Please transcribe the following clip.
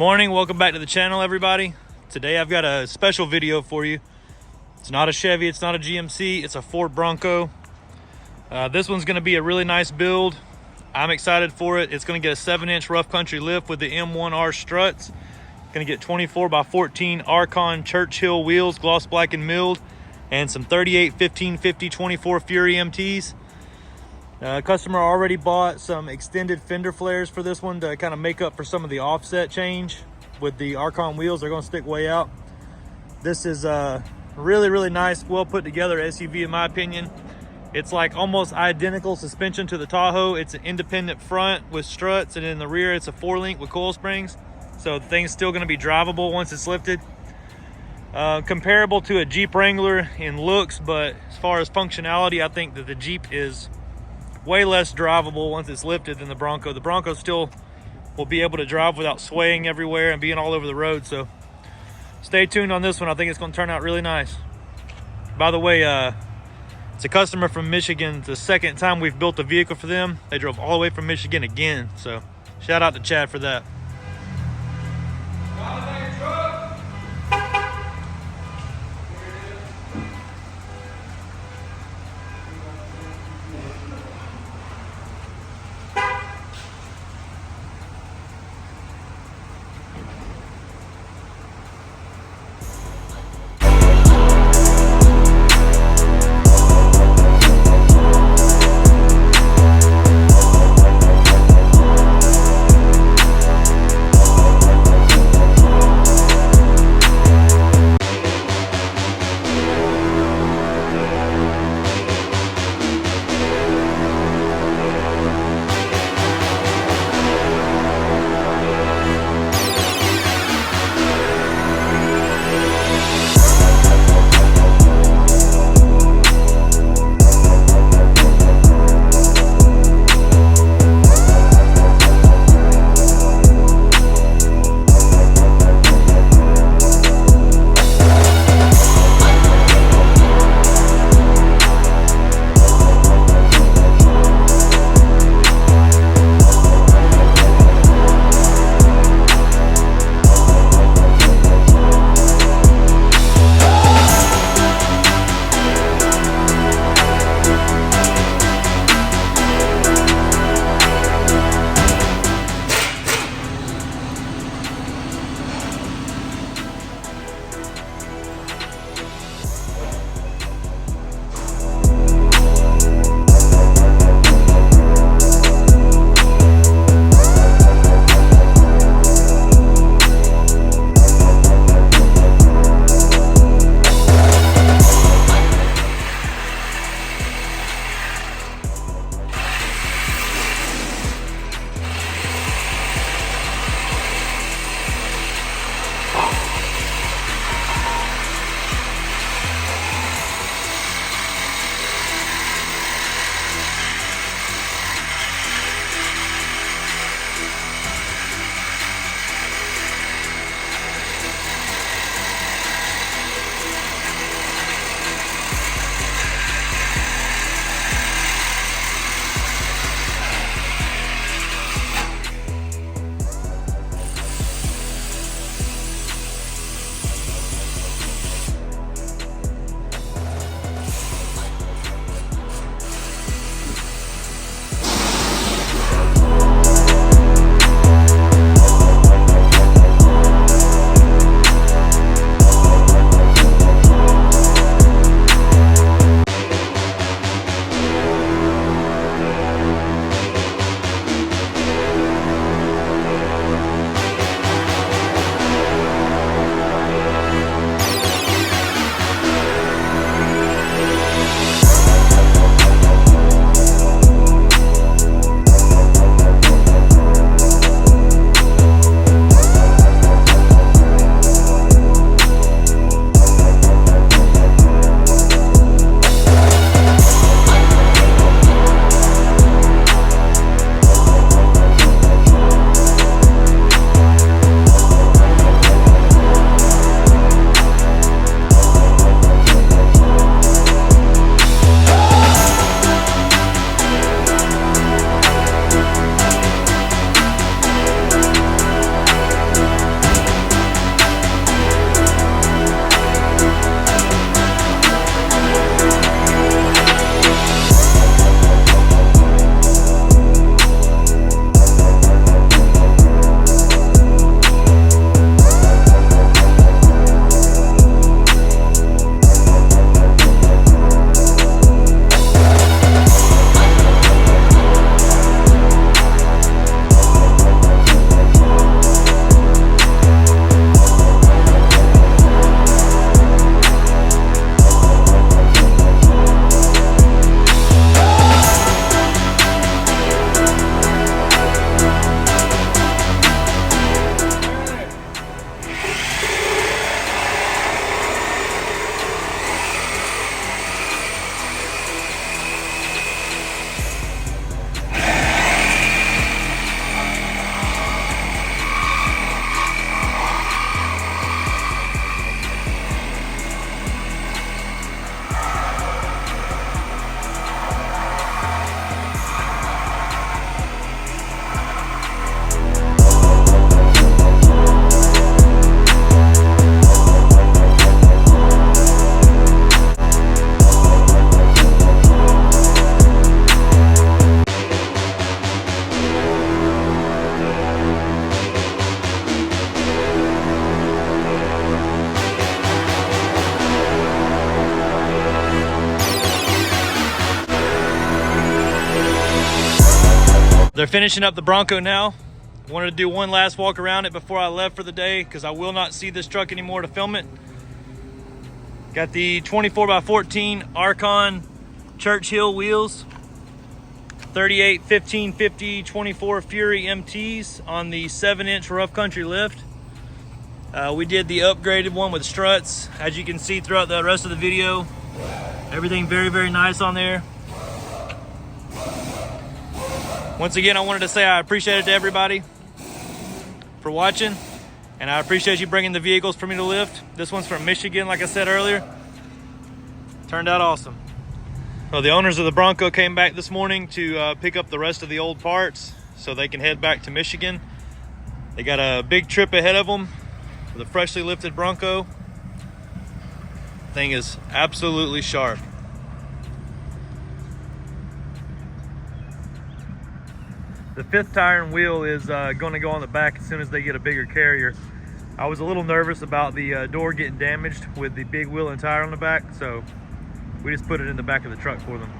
morning, welcome back to the channel, everybody. Today I've got a special video for you. It's not a Chevy, it's not a GMC, it's a Ford Bronco. This one's gonna be a really nice build. I'm excited for it. It's gonna get a 7-inch rough country lift with the M1R struts. Gonna get 24x14 Arkon Churchill wheels, gloss black and milled, and some 38, 15, 50, 24 Fury MTs. Customer already bought some extended fender flares for this one to kind of make up for some of the offset change with the Arkon wheels. They're going to stick way out. This is a really nice, well put together SUV in my opinion. It's like almost identical suspension to the Tahoe. It's an independent front with struts, and in the rear it's a 4-link with coil springs. So the thing's still going to be drivable once it's lifted. Comparable to a Jeep Wrangler in looks, but as far as functionality, I think that the Jeep is way less drivable once it's lifted than the Bronco. The Bronco still will be able to drive without swaying everywhere and being all over the road. So stay tuned on this one. I think it's going to turn out really nice. By the way, it's a customer from Michigan. It's the second time we've built a vehicle for them. They drove all the way from Michigan again. So shout out to Chad for that. They're finishing up the Bronco now. Wanted to do one last walk around it before I left for the day because I will not see this truck anymore to film it. Got the 24x14 Arkon Churchill wheels, 38 1550 24 Fury MTs on the 7-inch rough country lift. We did the upgraded one with struts. As you can see throughout the rest of the video, everything very, very nice on there. Once again, I wanted to say I appreciate it to everybody for watching, and I appreciate you bringing the vehicles for me to lift. This one's from Michigan, like I said earlier. Turned out awesome. Well, the owners of the Bronco came back this morning to pick up the rest of the old parts so they can head back to Michigan. They got a big trip ahead of them with a freshly lifted Bronco. Thing is absolutely sharp. The 5th tire and wheel is going to go on the back as soon as they get a bigger carrier. I was a little nervous about the door getting damaged with the big wheel and tire on the back, so we just put it in the back of the truck for them.